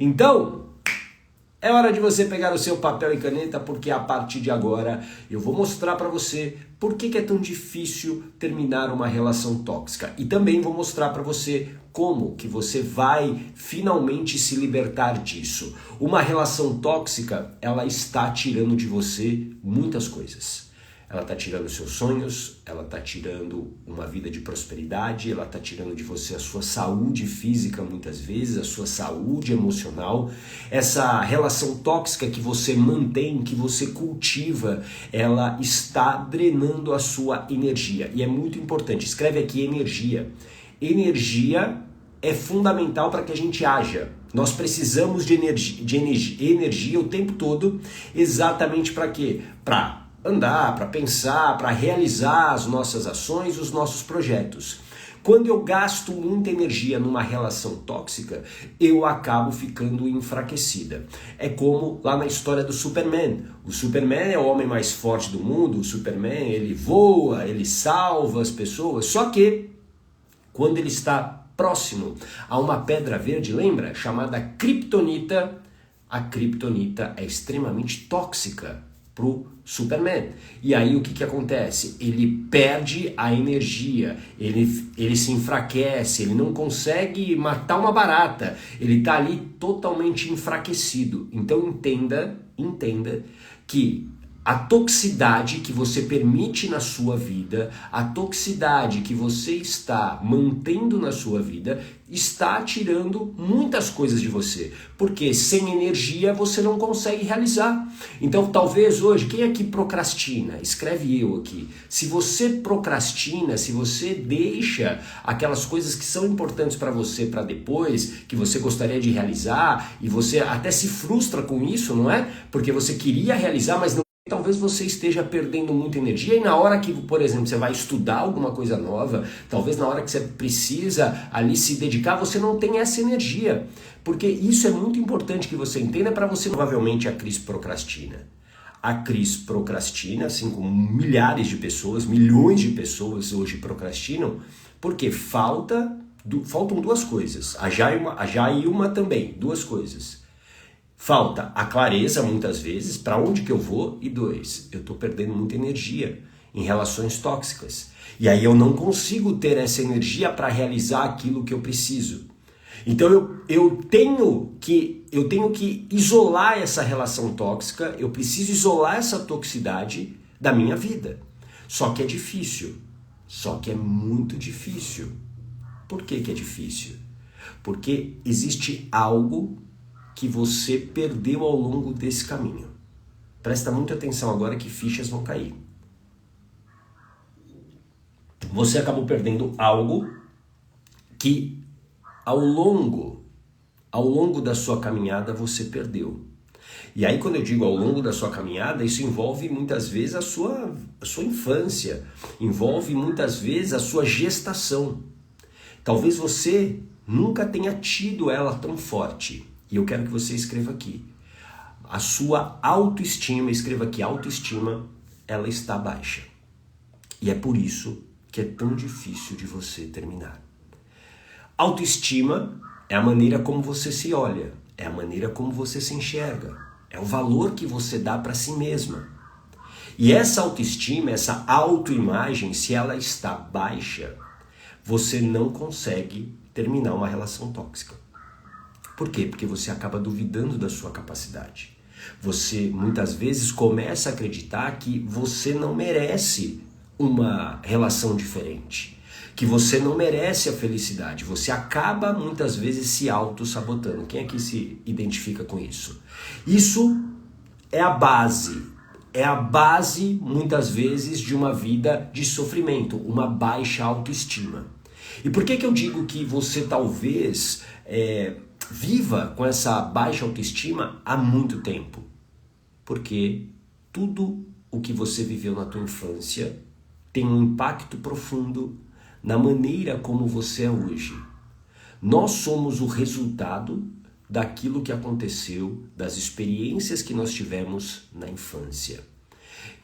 Então, é hora de você pegar o seu papel e caneta, porque a partir de agora eu vou mostrar para você por que é tão difícil terminar uma relação tóxica. E também vou mostrar para você como que você vai finalmente se libertar disso. Uma relação tóxica, ela está tirando de você muitas coisas. Ela está tirando seus sonhos, ela está tirando uma vida de prosperidade, ela está tirando de você a sua saúde física muitas vezes, a sua saúde emocional. Essa relação tóxica que você mantém, que você cultiva, ela está drenando a sua energia. E é muito importante, escreve aqui energia. Energia é fundamental para que a gente haja. Nós precisamos de energia o tempo todo, exatamente para quê? Para andar, para pensar, para realizar as nossas ações, os nossos projetos. Quando eu gasto muita energia numa relação tóxica, eu acabo ficando enfraquecida. É como lá na história do Superman. O Superman é o homem mais forte do mundo, o Superman ele voa, ele salva as pessoas, só que quando ele está próximo a uma pedra verde, lembra? Chamada Kryptonita, a Kryptonita é extremamente tóxica pro Superman. E aí o que acontece? Ele perde a energia, ele se enfraquece, ele não consegue matar uma barata, ele tá ali totalmente enfraquecido. Então entenda que a toxicidade que você permite na sua vida, a toxicidade que você está mantendo na sua vida, está tirando muitas coisas de você. Porque sem energia você não consegue realizar. Então talvez hoje, quem aqui procrastina? Escreve eu aqui. Se você procrastina, se você deixa aquelas coisas que são importantes para você para depois, que você gostaria de realizar, e você até se frustra com isso, não é? Porque você queria realizar, mas não. Talvez você esteja perdendo muita energia e na hora que, por exemplo, você vai estudar alguma coisa nova, talvez na hora que você precisa ali se dedicar, você não tem essa energia. Porque isso é muito importante que você entenda para você. Provavelmente a Cris procrastina. A Cris procrastina, assim como milhares de pessoas, milhões de pessoas hoje procrastinam, porque faltam duas coisas. A Jailma também, duas coisas. Falta a clareza, muitas vezes, para onde que eu vou, e dois, eu estou perdendo muita energia em relações tóxicas. E aí eu não consigo ter essa energia para realizar aquilo que eu preciso. Então eu tenho que isolar essa relação tóxica, eu preciso isolar essa toxicidade da minha vida. Só que é difícil, só que é muito difícil. Por que é difícil? Porque existe algo que você perdeu ao longo desse caminho. Presta muita atenção agora que fichas vão cair. Você acabou perdendo algo que ao longo da sua caminhada você perdeu. E aí quando eu digo ao longo da sua caminhada, isso envolve muitas vezes a sua infância, envolve muitas vezes a sua gestação. Talvez você nunca tenha tido ela tão forte. E eu quero que você escreva aqui. A sua autoestima, escreva aqui, autoestima, ela está baixa. E é por isso que é tão difícil de você terminar. Autoestima é a maneira como você se olha, é a maneira como você se enxerga, é o valor que você dá para si mesma. E essa autoestima, essa autoimagem, se ela está baixa, você não consegue terminar uma relação tóxica. Por quê? Porque você acaba duvidando da sua capacidade. Você muitas vezes começa a acreditar que você não merece uma relação diferente, que você não merece a felicidade. Você acaba muitas vezes se auto-sabotando. Quem aqui se identifica com isso? Isso é a base muitas vezes de uma vida de sofrimento, uma baixa autoestima. E por que eu digo que você talvez viva com essa baixa autoestima há muito tempo? Porque tudo o que você viveu na tua infância tem um impacto profundo na maneira como você é hoje. Nós somos o resultado daquilo que aconteceu, das experiências que nós tivemos na infância.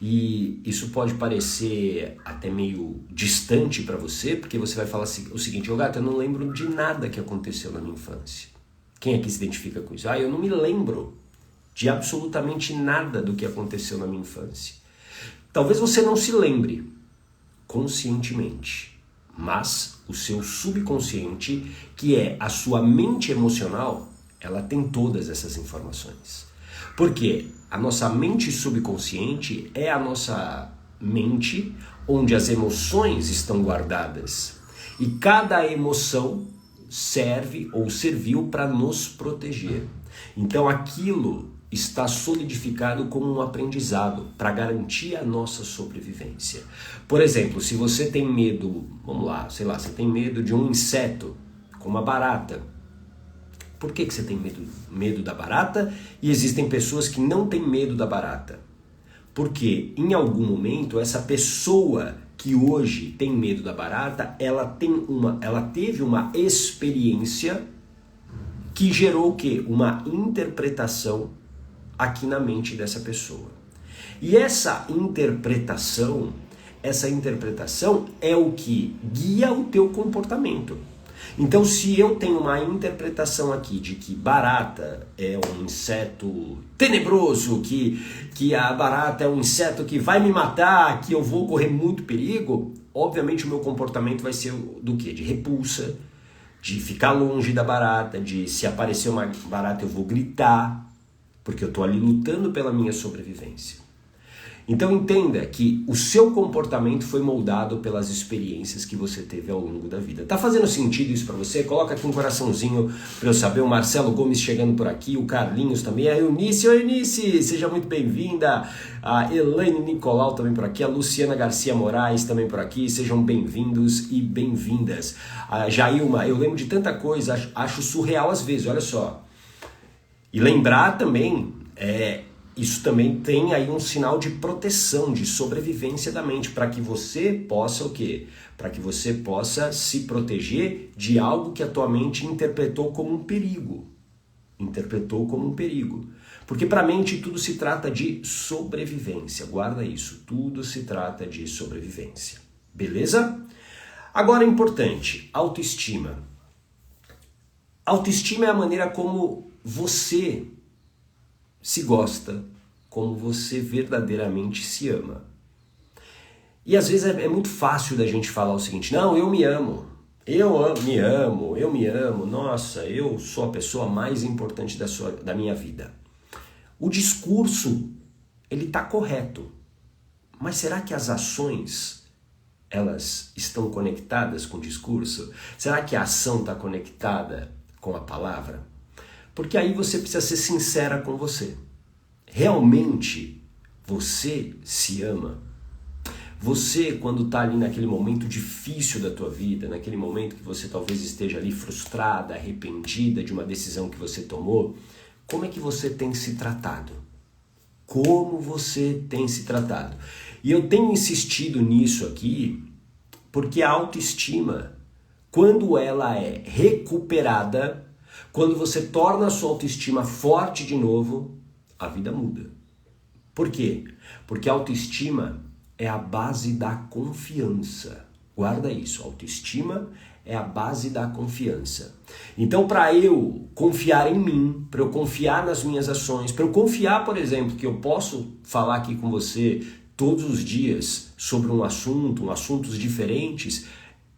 E isso pode parecer até meio distante para você, porque você vai falar o seguinte: ô gato, eu não lembro de nada que aconteceu na minha infância. Quem aqui se identifica com isso? Eu não me lembro de absolutamente nada do que aconteceu na minha infância. Talvez você não se lembre conscientemente, mas o seu subconsciente, que é a sua mente emocional, ela tem todas essas informações. Por quê? A nossa mente subconsciente é a nossa mente onde as emoções estão guardadas. E cada emoção serve ou serviu para nos proteger. Então aquilo está solidificado como um aprendizado para garantir a nossa sobrevivência. Por exemplo, se você tem medo, vamos lá, sei lá, você tem medo de um inseto, como a barata. Por que você tem medo da barata e existem pessoas que não têm medo da barata? Porque em algum momento essa pessoa que hoje tem medo da barata, ela teve uma experiência que gerou o quê? Uma interpretação aqui na mente dessa pessoa. E essa interpretação é o que guia o teu comportamento. Então, se eu tenho uma interpretação aqui de que barata é um inseto tenebroso, que a barata é um inseto que vai me matar, que eu vou correr muito perigo, obviamente o meu comportamento vai ser do quê? De repulsa, de ficar longe da barata, de se aparecer uma barata eu vou gritar, porque eu estou ali lutando pela minha sobrevivência. Então entenda que o seu comportamento foi moldado pelas experiências que você teve ao longo da vida. Tá fazendo sentido isso para você? Coloca aqui um coraçãozinho para eu saber. O Marcelo Gomes chegando por aqui, o Carlinhos também, a Eunice. Oi Eunice, seja muito bem-vinda. A Elaine Nicolau também por aqui, a Luciana Garcia Moraes também por aqui. Sejam bem-vindos e bem-vindas. A Jailma, eu lembro de tanta coisa, acho surreal às vezes, olha só. E lembrar também, isso também tem aí um sinal de proteção, de sobrevivência da mente, para que você possa o quê? Para que você possa se proteger de algo que a tua mente interpretou como um perigo. Interpretou como um perigo. Porque para a mente tudo se trata de sobrevivência. Guarda isso, tudo se trata de sobrevivência. Beleza? Agora é importante, autoestima. Autoestima é a maneira como você se gosta, como você verdadeiramente se ama. E às vezes é muito fácil da gente falar o seguinte: não, eu me amo, eu me amo, nossa, eu sou a pessoa mais importante da minha vida. O discurso, ele está correto, mas será que as ações, elas estão conectadas com o discurso? Será que a ação está conectada com a palavra? Porque aí você precisa ser sincera com você. Realmente você se ama? Você, quando está ali naquele momento difícil da tua vida, naquele momento que você talvez esteja ali frustrada, arrependida de uma decisão que você tomou, como é que você tem se tratado? Como você tem se tratado? E eu tenho insistido nisso aqui porque a autoestima, quando ela é recuperada, quando você torna a sua autoestima forte de novo, a vida muda. Por quê? Porque a autoestima é a base da confiança. Guarda isso, autoestima é a base da confiança. Então, para eu confiar em mim, para eu confiar nas minhas ações, para eu confiar, por exemplo, que eu posso falar aqui com você todos os dias sobre um assunto, assuntos diferentes,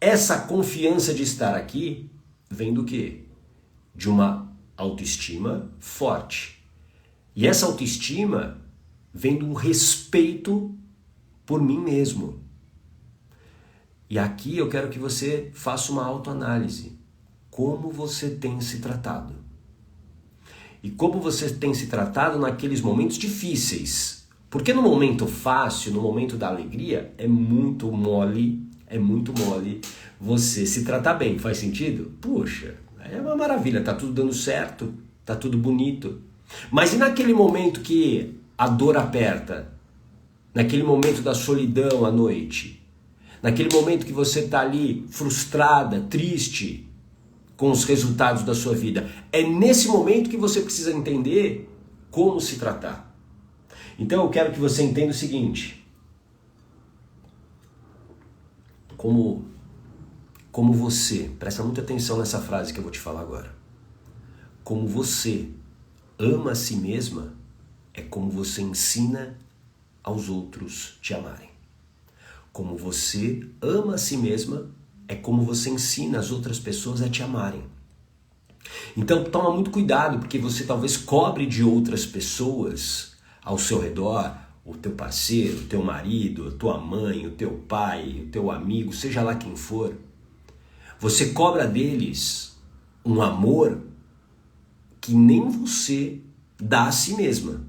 essa confiança de estar aqui vem do quê? De uma autoestima forte. E essa autoestima vem de um respeito por mim mesmo. E aqui eu quero que você faça uma autoanálise. Como você tem se tratado? E como você tem se tratado naqueles momentos difíceis? Porque no momento fácil, no momento da alegria, é muito mole você se tratar bem. Faz sentido? Puxa, é uma maravilha, tá tudo dando certo, tá tudo bonito. Mas e naquele momento que a dor aperta? Naquele momento da solidão à noite? Naquele momento que você tá ali frustrada, triste com os resultados da sua vida? É nesse momento que você precisa entender como se tratar. Então eu quero que você entenda o seguinte: como você, presta muita atenção nessa frase que eu vou te falar agora. como você ama a si mesma é como você ensina aos outros te amarem. Como você ama a si mesma é como você ensina as outras pessoas a te amarem. Então toma muito cuidado, porque você talvez cobre de outras pessoas ao seu redor, o teu parceiro, o teu marido, a tua mãe, o teu pai, o teu amigo, seja lá quem for. Você cobra deles um amor que nem você dá a si mesma.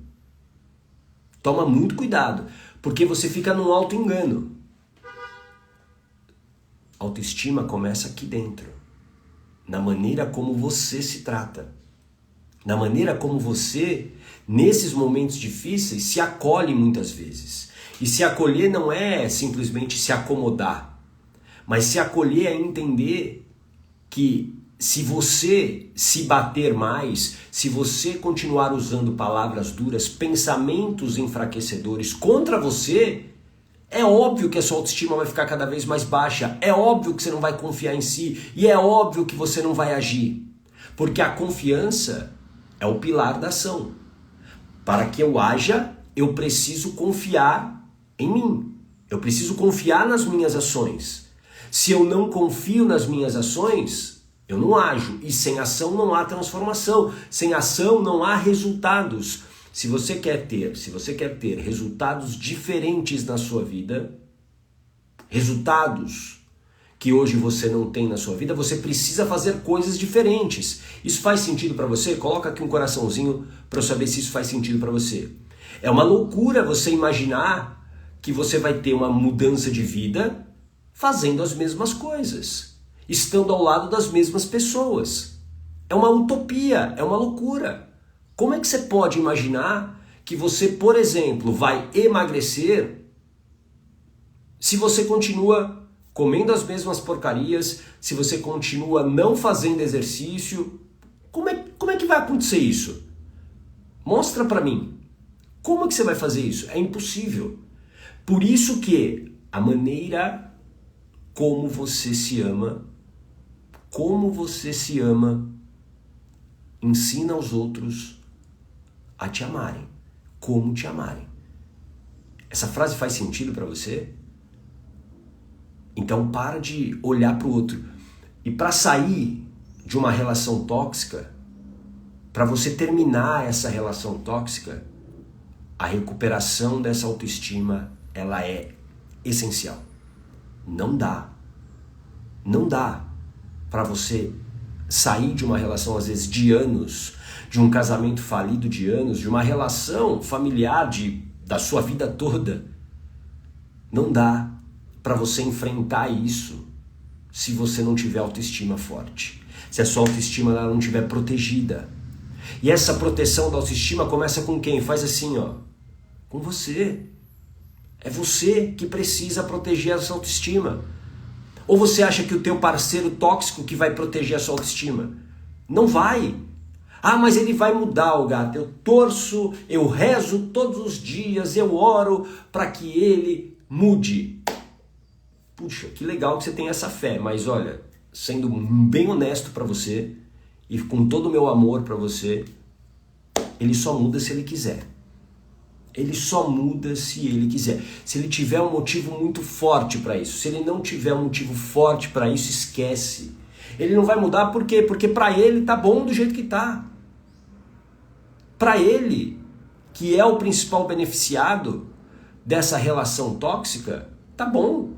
Toma muito cuidado, porque você fica num auto-engano. Autoestima começa aqui dentro, na maneira como você se trata, na maneira como você, nesses momentos difíceis, se acolhe muitas vezes. E se acolher não é simplesmente se acomodar, mas se acolher é entender que se você se bater mais, se você continuar usando palavras duras, pensamentos enfraquecedores contra você, é óbvio que a sua autoestima vai ficar cada vez mais baixa, é óbvio que você não vai confiar em si e é óbvio que você não vai agir. Porque a confiança é o pilar da ação. Para que eu haja, eu preciso confiar em mim. Eu preciso confiar nas minhas ações. Se eu não confio nas minhas ações, eu não ajo. E sem ação não há transformação. Sem ação não há resultados. Se você quer ter resultados diferentes na sua vida, resultados que hoje você não tem na sua vida, você precisa fazer coisas diferentes. Isso faz sentido para você? Coloca aqui um coraçãozinho para eu saber se isso faz sentido para você. É uma loucura você imaginar que você vai ter uma mudança de vida fazendo as mesmas coisas, estando ao lado das mesmas pessoas. É uma utopia, é uma loucura. Como é que você pode imaginar que você, por exemplo, vai emagrecer se você continua comendo as mesmas porcarias, se você continua não fazendo exercício? Como é que vai acontecer isso? Mostra pra mim. Como é que você vai fazer isso? É impossível. Por isso que a maneira como você se ama, ensina aos outros a te amarem, como te amarem. Essa frase faz sentido para você? Então para de olhar para o outro. E para sair de uma relação tóxica, para você terminar essa relação tóxica, a recuperação dessa autoestima, ela é essencial. Não dá para você sair de uma relação, às vezes, de anos, de um casamento falido de anos, de uma relação familiar da sua vida toda. Não dá para você enfrentar isso se você não tiver autoestima forte, se a sua autoestima ela não estiver protegida. E essa proteção da autoestima começa com quem? Faz assim, ó, com você. É você que precisa proteger a sua autoestima. Ou você acha que o teu parceiro tóxico que vai proteger a sua autoestima? Não vai. Ah, mas ele vai mudar, o gato. Eu torço, eu rezo todos os dias, eu oro para que ele mude. Puxa, que legal que você tem essa fé, mas olha, sendo bem honesto para você e com todo o meu amor para você, ele só muda se ele quiser. Ele só muda se ele quiser. Se ele tiver um motivo muito forte para isso. Se ele não tiver um motivo forte para isso, esquece. Ele não vai mudar por quê? Porque para ele tá bom do jeito que tá. Para ele, que é o principal beneficiado dessa relação tóxica, tá bom.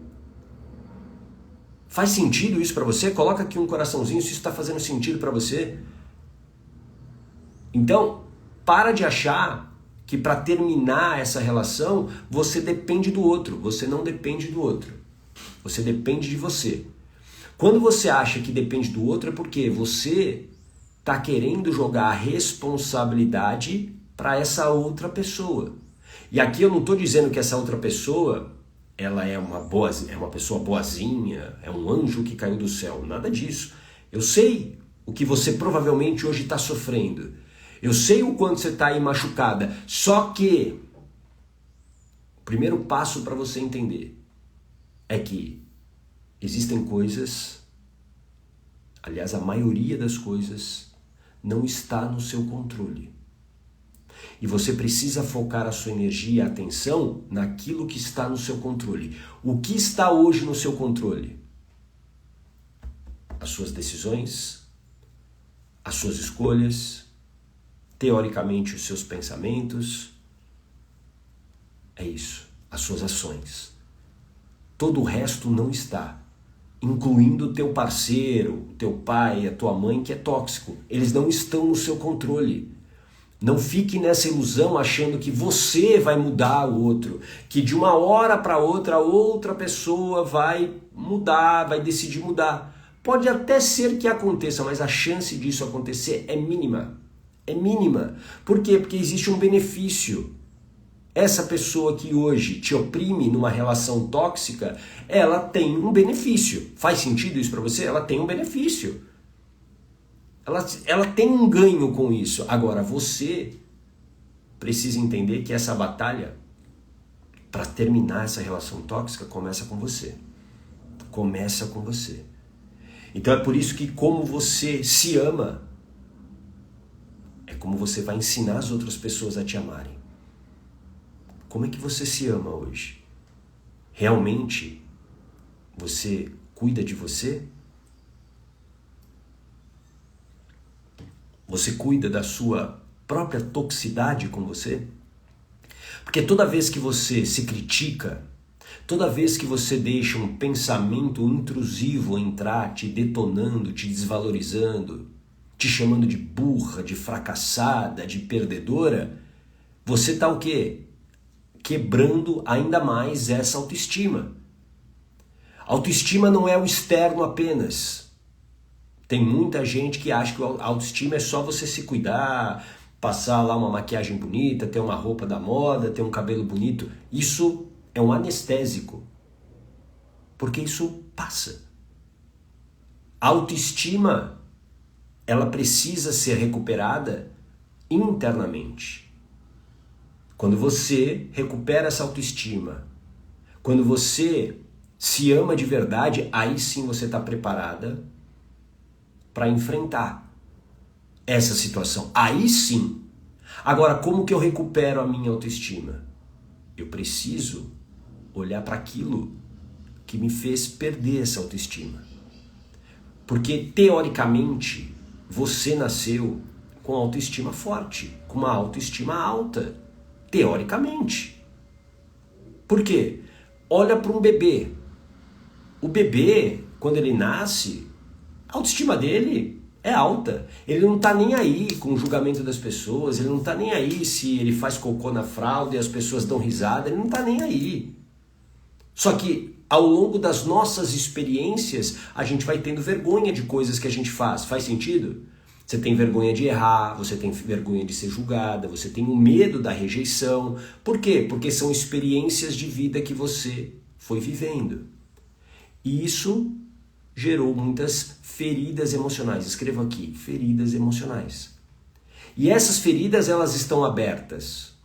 Faz sentido isso para você? Coloca aqui um coraçãozinho se isso está fazendo sentido para você. Então, para de achar que para terminar essa relação, você depende do outro. Você não depende do outro. Você depende de você. Quando você acha que depende do outro, é porque você está querendo jogar a responsabilidade para essa outra pessoa. E aqui eu não estou dizendo que essa outra pessoa ela é uma pessoa boazinha, é um anjo que caiu do céu. Nada disso. Eu sei o que você provavelmente hoje está sofrendo. Eu sei o quanto você está aí machucada, só que o primeiro passo para você entender é que existem coisas, aliás, a maioria das coisas não está no seu controle. E você precisa focar a sua energia e a atenção naquilo que está no seu controle. O que está hoje no seu controle? As suas decisões, as suas escolhas, teoricamente os seus pensamentos. É isso, as suas ações. Todo o resto não está, incluindo o teu parceiro, o teu pai, a tua mãe, que é tóxico. Eles não estão no seu controle. Não fique nessa ilusão achando que você vai mudar o outro, que de uma hora para outra pessoa vai mudar, vai decidir mudar. Pode até ser que aconteça, mas a chance disso acontecer é mínima. É mínima. Por quê? Porque existe um benefício. Essa pessoa que hoje te oprime numa relação tóxica, ela tem um benefício. Faz sentido isso para você? Ela tem um benefício. Ela tem um ganho com isso. Agora, você precisa entender que essa batalha, para terminar essa relação tóxica, começa com você. Começa com você. Então é por isso que como você se ama, é como você vai ensinar as outras pessoas a te amarem. Como é que você se ama hoje? Realmente você cuida de você? Você cuida da sua própria toxicidade com você? Porque toda vez que você se critica, toda vez que você deixa um pensamento intrusivo entrar, te detonando, te desvalorizando, te chamando de burra, de fracassada, de perdedora, você está o quê? Quebrando ainda mais essa autoestima. Autoestima não é o externo apenas. Tem muita gente que acha que a autoestima é só você se cuidar, passar lá uma maquiagem bonita, ter uma roupa da moda, ter um cabelo bonito. Isso é um anestésico, porque isso passa. A autoestima, ela precisa ser recuperada internamente. Quando você recupera essa autoestima, quando você se ama de verdade, aí sim você está preparada para enfrentar essa situação. Aí sim. Agora, como que eu recupero a minha autoestima? Eu preciso olhar para aquilo que me fez perder essa autoestima. Porque, teoricamente, você nasceu com autoestima forte, com uma autoestima alta. Teoricamente. Por quê? Olha para um bebê. O bebê, quando ele nasce, a autoestima dele é alta. Ele não está nem aí com o julgamento das pessoas, ele não está nem aí se ele faz cocô na fralda e as pessoas dão risada, ele não está nem aí. Só que ao longo das nossas experiências, a gente vai tendo vergonha de coisas que a gente faz. Faz sentido? Você tem vergonha de errar, você tem vergonha de ser julgada, você tem o medo da rejeição. Por quê? Porque são experiências de vida que você foi vivendo. E isso gerou muitas feridas emocionais. Escreva aqui, feridas emocionais. E essas feridas, elas estão abertas.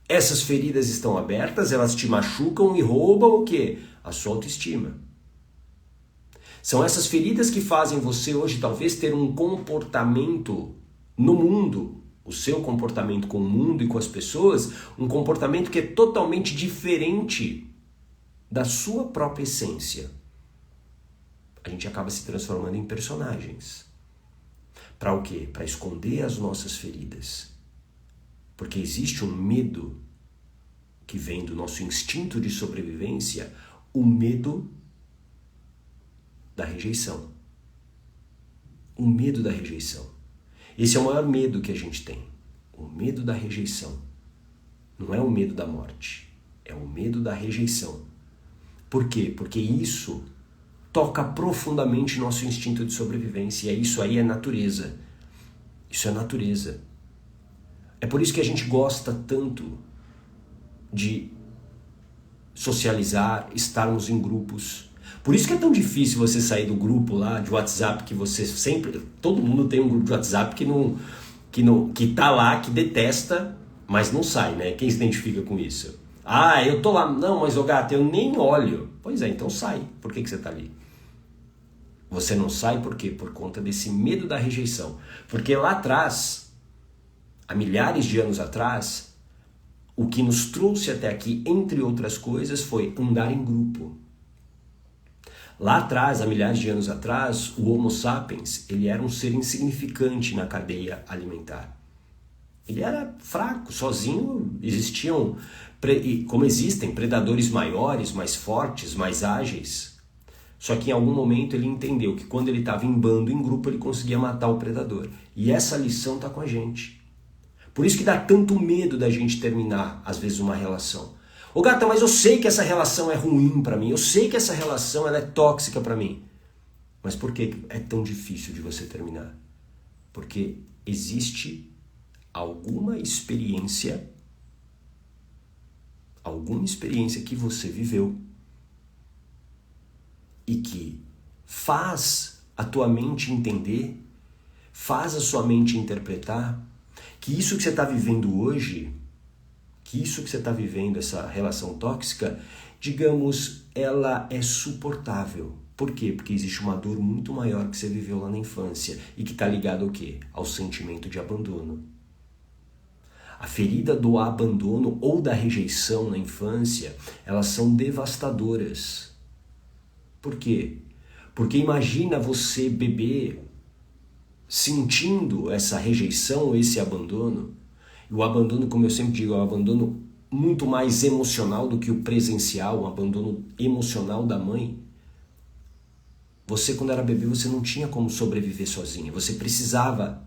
Essas feridas estão abertas, elas te machucam e roubam o quê? A sua autoestima. São essas feridas que fazem você hoje talvez ter um comportamento no mundo, o seu comportamento com o mundo e com as pessoas, um comportamento que é totalmente diferente da sua própria essência. A gente acaba se transformando em personagens. Para o quê? Para esconder as nossas feridas. Porque existe um medo que vem do nosso instinto de sobrevivência, o medo da rejeição. O medo da rejeição. Esse é o maior medo que a gente tem. O medo da rejeição. Não é o medo da morte. É o medo da rejeição. Por quê? Porque isso toca profundamente nosso instinto de sobrevivência. E isso aí é natureza. Isso é natureza. É por isso que a gente gosta tanto de socializar, estarmos em grupos. Por isso que é tão difícil você sair do grupo lá de WhatsApp que você sempre... Todo mundo tem um grupo de WhatsApp que tá lá, que detesta, mas não sai, né? Quem se identifica com isso? Ah, eu tô lá. Não, mas ô gato, eu nem olho. Pois é, então sai. Por que você tá ali? Você não sai por quê? Por conta desse medo da rejeição. Porque lá atrás, há milhares de anos atrás, o que nos trouxe até aqui, entre outras coisas, foi andar em grupo. Lá atrás, há milhares de anos atrás, o Homo sapiens, ele era um ser insignificante na cadeia alimentar. Ele era fraco, sozinho. Existiam, como existem, predadores maiores, mais fortes, mais ágeis. Só que em algum momento ele entendeu que quando ele estava em bando, em grupo, ele conseguia matar o predador. E essa lição está com a gente. Por isso que dá tanto medo da gente terminar, às vezes, uma relação. Ô gata, mas eu sei que essa relação é ruim pra mim, eu sei que essa relação ela é tóxica pra mim. Mas por que é tão difícil de você terminar? Porque existe alguma experiência que você viveu e que faz a tua mente entender, faz a sua mente interpretar que isso que você está vivendo hoje, que isso que você está vivendo, essa relação tóxica, digamos, ela é suportável. Por quê? Porque existe uma dor muito maior que você viveu lá na infância e que está ligada ao quê? Ao sentimento de abandono. A ferida do abandono ou da rejeição na infância, elas são devastadoras. Por quê? Porque imagina você, bebê, sentindo essa rejeição, esse abandono. E o abandono, como eu sempre digo, é um abandono muito mais emocional do que o presencial, um abandono emocional da mãe. Você, quando era bebê, você não tinha como sobreviver sozinha. Você precisava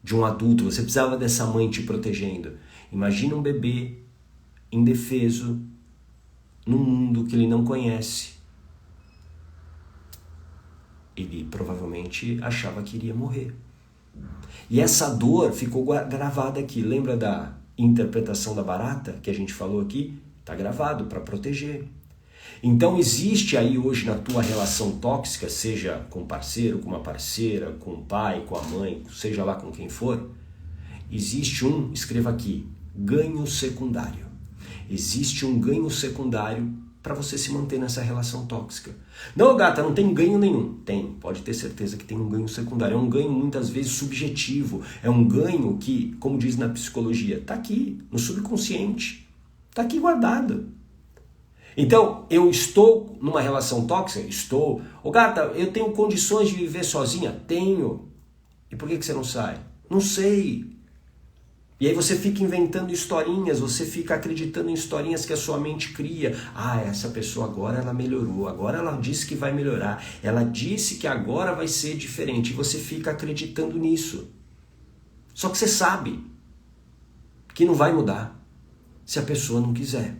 de um adulto, você precisava dessa mãe te protegendo. Imagina um bebê indefeso num mundo que ele não conhece. Ele provavelmente achava que iria morrer. E essa dor ficou gravada aqui. Lembra da interpretação da barata que a gente falou aqui? Está gravado para proteger. Então existe aí hoje na tua relação tóxica, seja com o parceiro, com uma parceira, com o pai, com a mãe, seja lá com quem for, existe escreva aqui, ganho secundário. Existe um ganho secundário para você se manter nessa relação tóxica. Não, gata, não tem ganho nenhum. Tem, pode ter certeza que tem um ganho secundário. É um ganho muitas vezes subjetivo. É um ganho que, como diz na psicologia, está aqui, no subconsciente. Está aqui guardado. Então, eu estou numa relação tóxica? Estou. Ô gata, eu tenho condições de viver sozinha? Tenho. E por que você não sai? Não sei. E aí você fica inventando historinhas, você fica acreditando em historinhas que a sua mente cria. Ah, essa pessoa agora ela melhorou, agora ela disse que vai melhorar, ela disse que agora vai ser diferente. E você fica acreditando nisso. Só que você sabe que não vai mudar se a pessoa não quiser.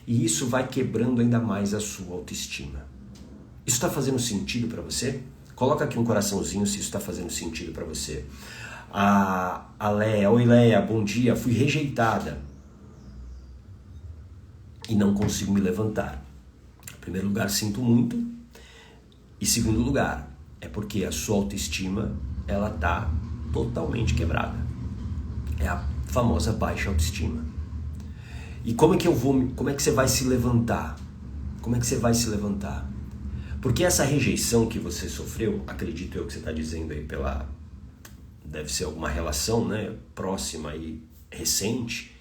E isso vai quebrando ainda mais a sua autoestima. Isso está fazendo sentido para você? Coloca aqui um coraçãozinho se isso está fazendo sentido para você. A Leia, oi Leia, bom dia, fui rejeitada e não consigo me levantar. Em primeiro lugar, sinto muito. E segundo lugar, é porque a sua autoestima, ela tá totalmente quebrada. É a famosa baixa autoestima. E como é que você vai se levantar? Como é que você vai se levantar? Porque essa rejeição que você sofreu, acredito eu que você está dizendo aí deve ser alguma relação, né, próxima e recente.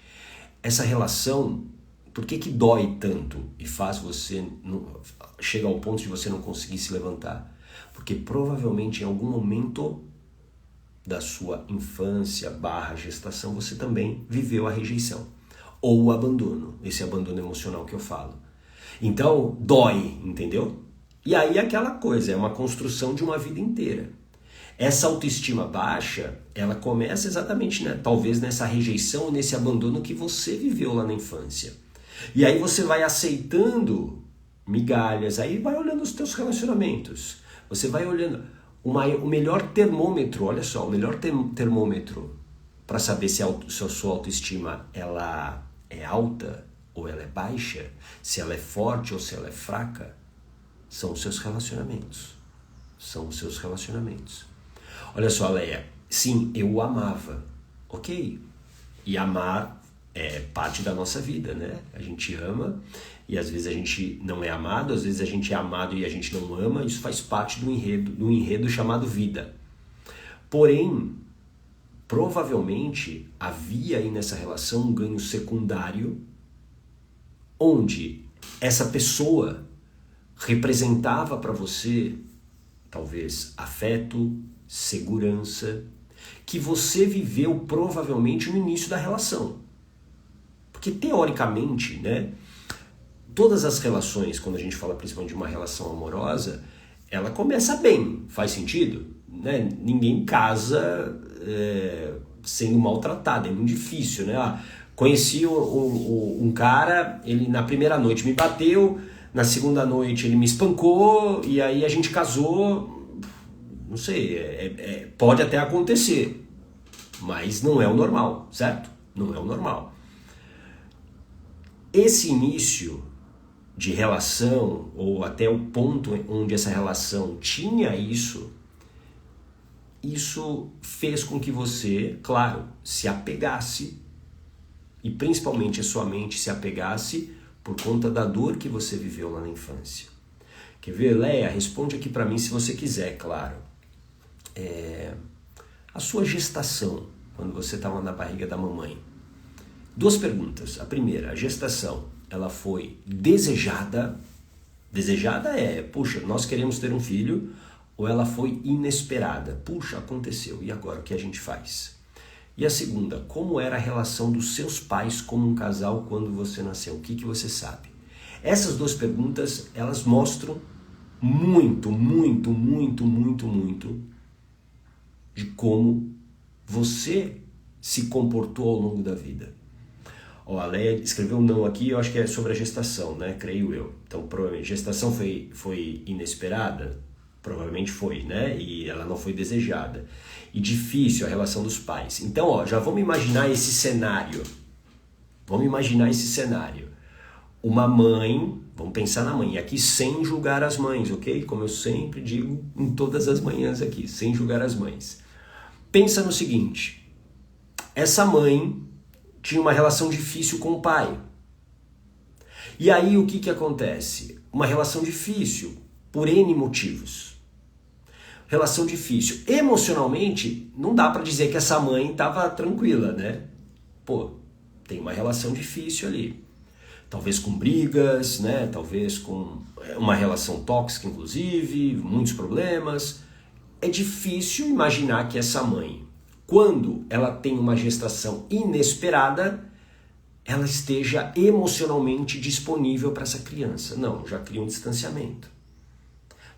Essa relação, por que dói tanto e faz você chega ao ponto de você não conseguir se levantar? Porque provavelmente em algum momento da sua infância / gestação você também viveu a rejeição ou o abandono, esse abandono emocional que eu falo. Então dói, entendeu? E aí aquela coisa, é uma construção de uma vida inteira. Essa autoestima baixa, ela começa exatamente, né, talvez nessa rejeição, nesse abandono que você viveu lá na infância. E aí você vai aceitando migalhas, aí vai olhando os teus relacionamentos. Você vai olhando o melhor termômetro, olha só, o melhor termômetro para saber se a sua autoestima ela é alta ou ela é baixa, se ela é forte ou se ela é fraca, são os seus relacionamentos. São os seus relacionamentos. Olha só, Leia, sim, eu o amava, ok? E amar é parte da nossa vida, né? A gente ama e às vezes a gente não é amado, às vezes a gente é amado e a gente não ama, isso faz parte do enredo chamado vida. Porém, provavelmente havia aí nessa relação um ganho secundário, onde essa pessoa representava para você, talvez, afeto, segurança, que você viveu provavelmente no início da relação. Porque teoricamente, né, todas as relações, quando a gente fala principalmente de uma relação amorosa, ela começa bem, faz sentido? Né? Ninguém casa sendo maltratado, é muito difícil, né? Conheci um cara, ele na primeira noite me bateu, na segunda noite ele me espancou e aí a gente casou. Não sei, pode até acontecer, mas não é o normal, certo? Não é o normal. Esse início de relação, ou até o ponto onde essa relação tinha isso fez com que você, claro, se apegasse, e principalmente a sua mente se apegasse por conta da dor que você viveu lá na infância. Quer ver, Leia? Responde aqui para mim se você quiser, claro. A sua gestação, quando você estava na barriga da mamãe. 2 perguntas. A primeira, a gestação, ela foi desejada? Desejada puxa, nós queremos ter um filho, ou ela foi inesperada? Puxa, aconteceu, e agora o que a gente faz? E a segunda, como era a relação dos seus pais como um casal quando você nasceu? O que você sabe? Essas 2 perguntas, elas mostram muito de como você se comportou ao longo da vida. A Leia escreveu não aqui, eu acho que é sobre a gestação, né? Creio eu. Então, provavelmente, gestação foi inesperada? Provavelmente foi, né? E ela não foi desejada. E difícil a relação dos pais. Então, já vamos imaginar esse cenário. Uma mãe, vamos pensar na mãe, aqui sem julgar as mães, ok? Como eu sempre digo em todas as manhãs aqui, sem julgar as mães. Pensa no seguinte, essa mãe tinha uma relação difícil com o pai. E aí o que acontece? Uma relação difícil, por N motivos. Relação difícil. Emocionalmente, não dá para dizer que essa mãe estava tranquila, né? Tem uma relação difícil ali. Talvez com brigas, né? Talvez com uma relação tóxica, inclusive, muitos problemas. É difícil imaginar que essa mãe, quando ela tem uma gestação inesperada, ela esteja emocionalmente disponível para essa criança. Não, já cria um distanciamento.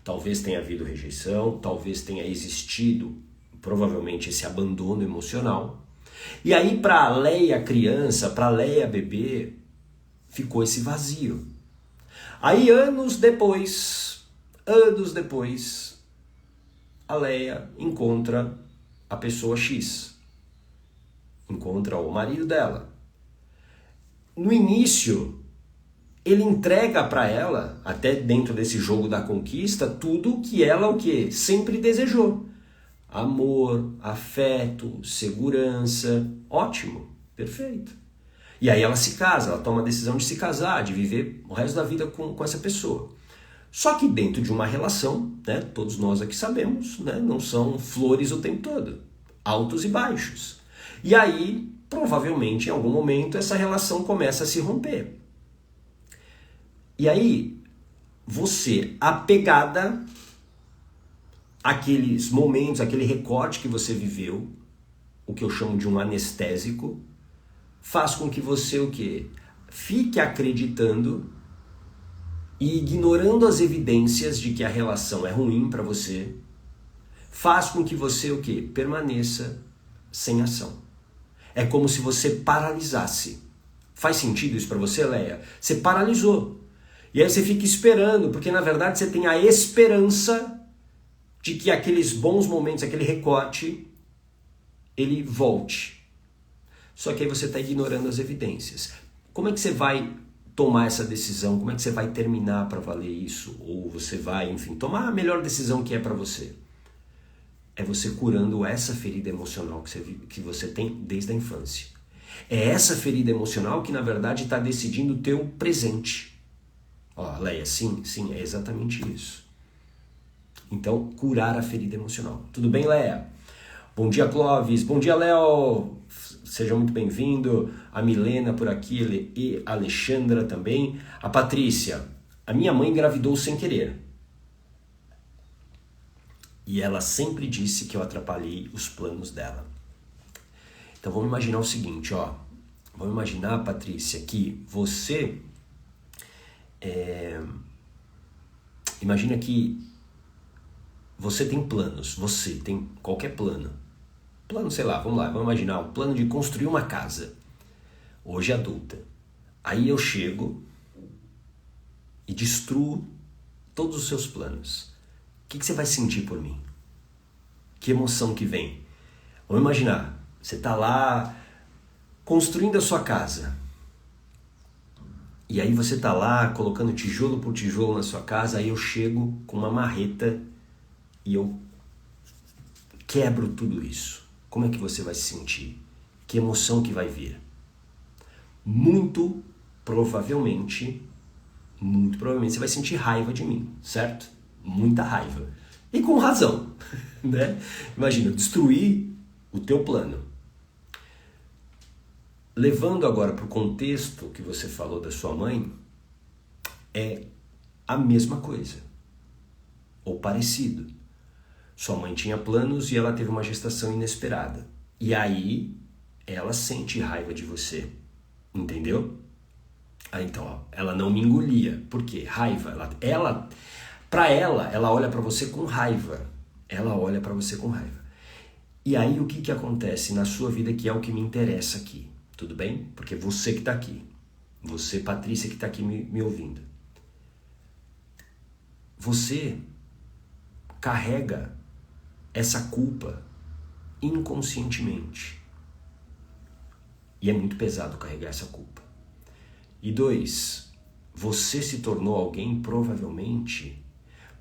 Talvez tenha havido rejeição, talvez tenha existido, provavelmente, esse abandono emocional. E aí, para a Leia criança, para a Leia bebê, ficou esse vazio. Aí, anos depois, a Leia encontra a pessoa X. Encontra o marido dela. No início, ele entrega para ela, até dentro desse jogo da conquista, tudo que ela sempre desejou. Amor, afeto, segurança, ótimo, perfeito. E aí ela se casa, ela toma a decisão de se casar, de viver o resto da vida com essa pessoa. Só que dentro de uma relação, né, todos nós aqui sabemos, né, não são flores o tempo todo, altos e baixos. E aí, provavelmente, em algum momento, essa relação começa a se romper. E aí, você, apegada àqueles momentos, aquele recorte que você viveu, o que eu chamo de um anestésico, faz com que você fique acreditando e ignorando as evidências de que a relação é ruim para você, faz com que você permaneça sem ação. É como se você paralisasse. Faz sentido isso para você, Leia? Você paralisou. E aí você fica esperando, porque na verdade você tem a esperança de que aqueles bons momentos, aquele recorte, ele volte. Só que aí você está ignorando as evidências. Como é que você vai tomar essa decisão? Como é que você vai terminar para valer isso? Ou você vai, enfim, tomar a melhor decisão que é para você? É você curando essa ferida emocional que você tem desde a infância. É essa ferida emocional que na verdade está decidindo o teu presente. Ó, Leia, sim, é exatamente isso. Então, curar a ferida emocional. Tudo bem, Leia? Bom dia, Clóvis. Bom dia, Léo. Seja muito bem-vindo. A Milena por aqui e a Alexandra também. A Patrícia. A minha mãe engravidou sem querer. E ela sempre disse que eu atrapalhei os planos dela. Então vamos imaginar o seguinte, ó. Vamos imaginar, Patrícia, que você... Imagina que você tem planos, você tem qualquer plano. Plano, sei lá, vamos imaginar um plano de construir uma casa. Hoje adulta. Aí eu chego e destruo todos os seus planos. O que você vai sentir por mim? Que emoção que vem? Vamos imaginar, você está lá construindo a sua casa. E aí você está lá colocando tijolo por tijolo na sua casa, aí eu chego com uma marreta e eu quebro tudo isso. Como é que você vai se sentir? Que emoção que vai vir? Muito provavelmente você vai sentir raiva de mim, certo? Muita raiva. E com razão, né? Imagina, destruir o teu plano. Levando agora para o contexto que você falou da sua mãe, é a mesma coisa, ou parecido. Sua mãe tinha planos e ela teve uma gestação inesperada. E aí, ela sente raiva de você, entendeu? Ah, então, ó, ela não me engolia. Por quê? Raiva. Ela olha para você com raiva. Ela olha para você com raiva. E aí, o que acontece na sua vida que é o que me interessa aqui? Tudo bem? Porque você que está aqui. Você, Patrícia, que está aqui me ouvindo. Você carrega essa culpa inconscientemente. E é muito pesado carregar essa culpa. E 2, você se tornou alguém provavelmente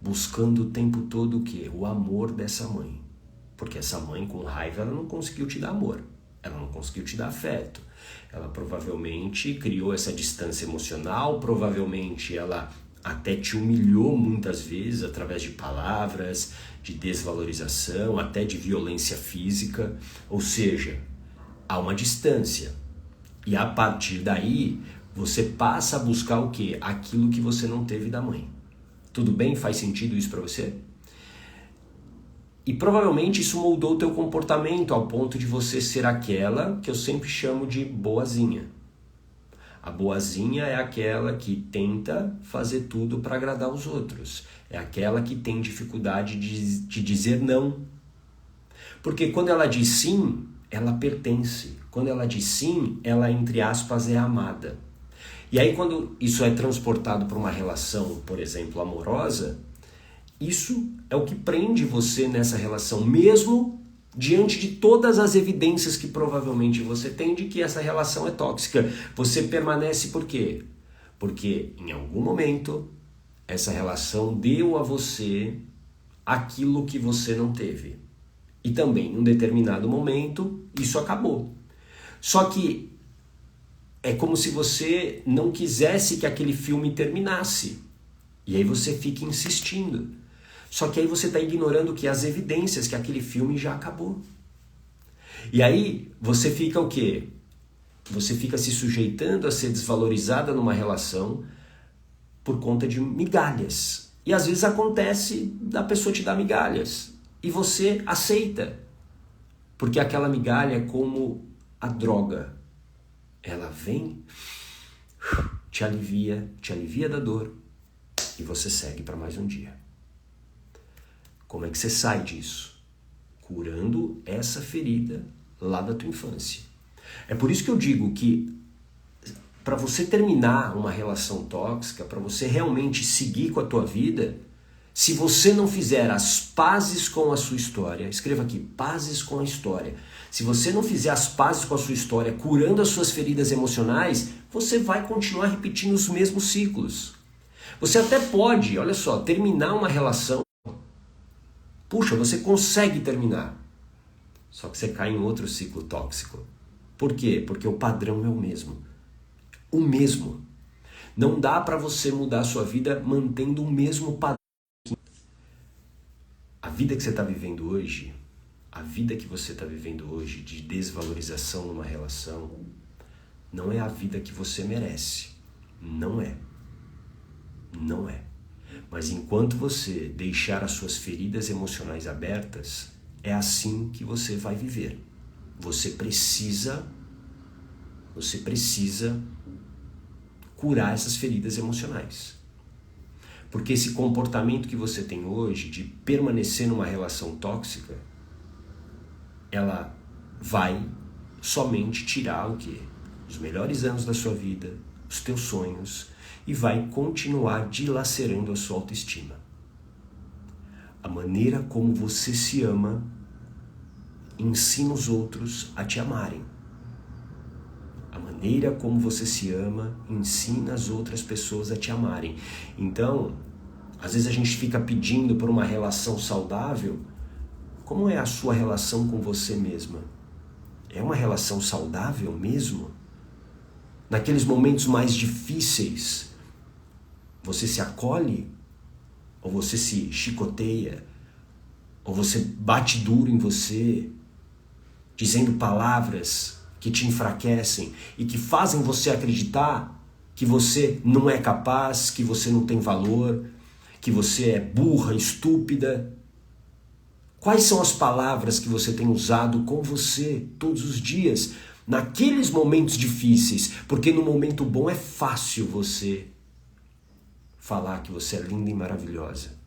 buscando o tempo todo o quê? O amor dessa mãe. Porque essa mãe com raiva ela não conseguiu te dar amor. Ela não conseguiu te dar afeto. Ela provavelmente criou essa distância emocional, provavelmente ela até te humilhou muitas vezes através de palavras, de desvalorização, até de violência física. Ou seja, há uma distância. E a partir daí, você passa a buscar o quê? Aquilo que você não teve da mãe. Tudo bem? Faz sentido isso para você? E provavelmente isso moldou o teu comportamento ao ponto de você ser aquela que eu sempre chamo de boazinha. A boazinha é aquela que tenta fazer tudo para agradar os outros. É aquela que tem dificuldade de dizer não. Porque quando ela diz sim, ela pertence. Quando ela diz sim, ela, entre aspas, é amada. E aí quando isso é transportado para uma relação, por exemplo, amorosa, isso é o que prende você nessa relação, mesmo diante de todas as evidências que provavelmente você tem de que essa relação é tóxica. Você permanece por quê? Porque em algum momento essa relação deu a você aquilo que você não teve. E também, em um determinado momento, isso acabou. Só que é como se você não quisesse que aquele filme terminasse. E aí você fica insistindo. Só que aí você está ignorando que as evidências que aquele filme já acabou. E aí você fica o quê? Você fica se sujeitando a ser desvalorizada numa relação por conta de migalhas. E às vezes acontece da pessoa te dar migalhas. E você aceita. Porque aquela migalha é como a droga. Ela vem, te alivia da dor. E você segue para mais um dia. Como é que você sai disso? Curando essa ferida lá da tua infância. É por isso que eu digo que para você terminar uma relação tóxica, para você realmente seguir com a tua vida, se você não fizer as pazes com a sua história, escreva aqui, pazes com a história. Se você não fizer as pazes com a sua história, curando as suas feridas emocionais, você vai continuar repetindo os mesmos ciclos. Você até pode, olha só, terminar uma relação. Puxa, você consegue terminar. Só que você cai em outro ciclo tóxico. Por quê? Porque o padrão é o mesmo. O mesmo. Não dá para você mudar a sua vida mantendo o mesmo padrão. A vida que você está vivendo hoje, a vida que você está vivendo hoje de desvalorização numa relação, não é a vida que você merece. Não é. Não é. Mas enquanto você deixar as suas feridas emocionais abertas, é assim que você vai viver. Você precisa curar essas feridas emocionais. Porque esse comportamento que você tem hoje de permanecer numa relação tóxica, ela vai somente tirar o quê? Os melhores anos da sua vida, os teus sonhos, e vai continuar dilacerando a sua autoestima. A maneira como você se ama ensina os outros a te amarem. A maneira como você se ama ensina as outras pessoas a te amarem. Então, às vezes a gente fica pedindo por uma relação saudável. Como é a sua relação com você mesma? É uma relação saudável mesmo? Naqueles momentos mais difíceis, você se acolhe? Ou você se chicoteia? Ou você bate duro em você, dizendo palavras que te enfraquecem e que fazem você acreditar que você não é capaz, que você não tem valor, que você é burra, estúpida? Quais são as palavras que você tem usado com você todos os dias, naqueles momentos difíceis? Porque no momento bom é fácil você falar que você é linda e maravilhosa.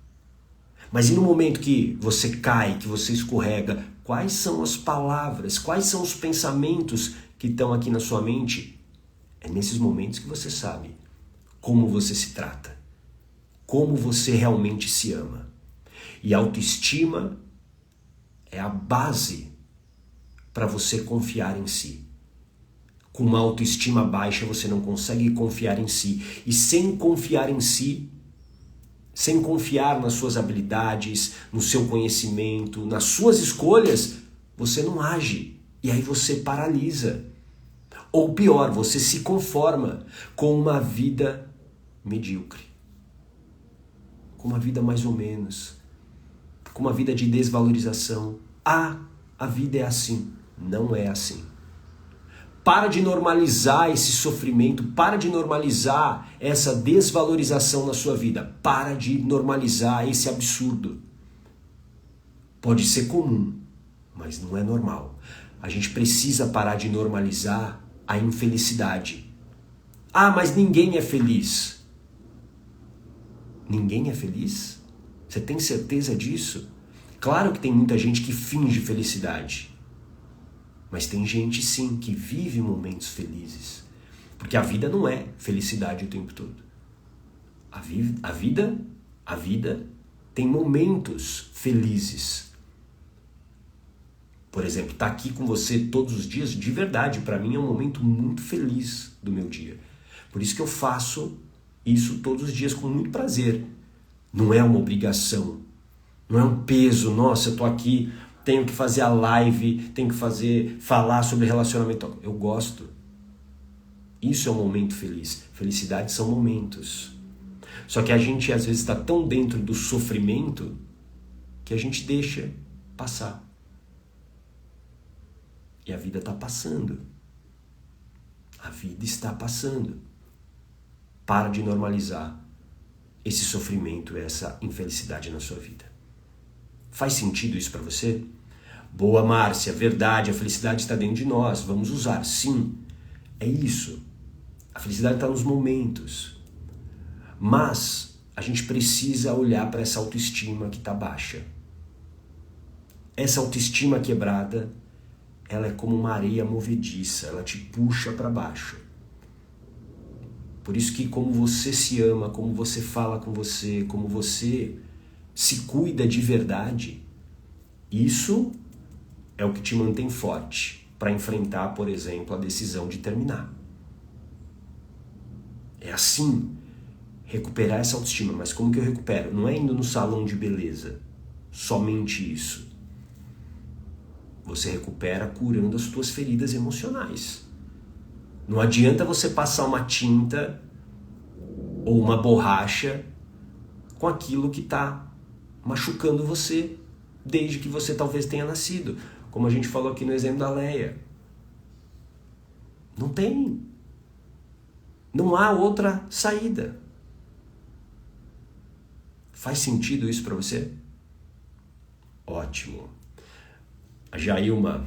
Mas e no momento que você cai, que você escorrega, quais são as palavras, quais são os pensamentos que estão aqui na sua mente? É nesses momentos que você sabe como você se trata, como você realmente se ama. E a autoestima é a base para você confiar em si. Com uma autoestima baixa você não consegue confiar em si. E sem confiar em si, sem confiar nas suas habilidades, no seu conhecimento, nas suas escolhas, você não age. E aí você paralisa. Ou pior, você se conforma com uma vida medíocre. Com uma vida mais ou menos. Com uma vida de desvalorização. A vida é assim. Não é assim. Para de normalizar esse sofrimento, para de normalizar essa desvalorização na sua vida, para de normalizar esse absurdo. Pode ser comum, mas não é normal. A gente precisa parar de normalizar a infelicidade. Mas ninguém é feliz. Ninguém é feliz? Você tem certeza disso? Claro que tem muita gente que finge felicidade. Mas tem gente, sim, que vive momentos felizes. Porque a vida não é felicidade o tempo todo. A vida tem momentos felizes. Por exemplo, estar aqui com você todos os dias, de verdade, para mim é um momento muito feliz do meu dia. Por isso que eu faço isso todos os dias com muito prazer. Não é uma obrigação. Não é um peso. Nossa, eu tô aqui, tenho que fazer a live, tenho que falar sobre relacionamento. Eu gosto. Isso é um momento feliz. Felicidade são momentos. Só que a gente às vezes está tão dentro do sofrimento que a gente deixa passar. E a vida está passando. A vida está passando. Para de normalizar esse sofrimento, essa infelicidade na sua vida. Faz sentido isso para você? Boa, Márcia, verdade, a felicidade está dentro de nós, vamos usar. Sim, é isso. A felicidade está nos momentos. Mas a gente precisa olhar para essa autoestima que está baixa. Essa autoestima quebrada, ela é como uma areia movediça, ela te puxa para baixo. Por isso que como você se ama, como você fala com você, como você se cuida de verdade, isso é o que te mantém forte para enfrentar, por exemplo, a decisão de terminar. É assim, recuperar essa autoestima. Mas como que eu recupero? Não é indo no salão de beleza, somente isso. Você recupera curando as tuas feridas emocionais. Não adianta você passar uma tinta ou uma borracha com aquilo que está machucando você desde que você talvez tenha nascido. Como a gente falou aqui no exemplo da Leia. Não tem. Não há outra saída. Faz sentido isso para você? Ótimo. A Jailma.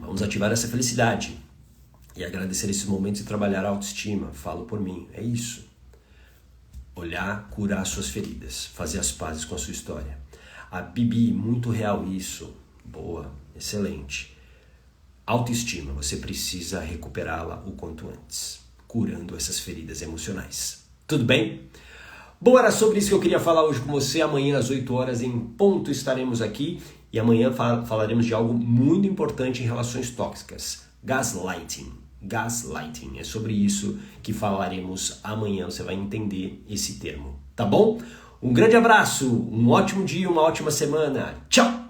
Vamos ativar essa felicidade e agradecer esses momentos e trabalhar a autoestima. Falo por mim, é isso. Olhar, curar suas feridas, fazer as pazes com a sua história. A Bibi, muito real isso. Boa, excelente. Autoestima, você precisa recuperá-la o quanto antes, curando essas feridas emocionais. Tudo bem? Bom, era sobre isso que eu queria falar hoje com você. Amanhã às 8 horas em ponto estaremos aqui e amanhã falaremos de algo muito importante em relações tóxicas. Gaslighting. Gaslighting. É sobre isso que falaremos amanhã. Você vai entender esse termo, tá bom? Um grande abraço, um ótimo dia, uma ótima semana. Tchau!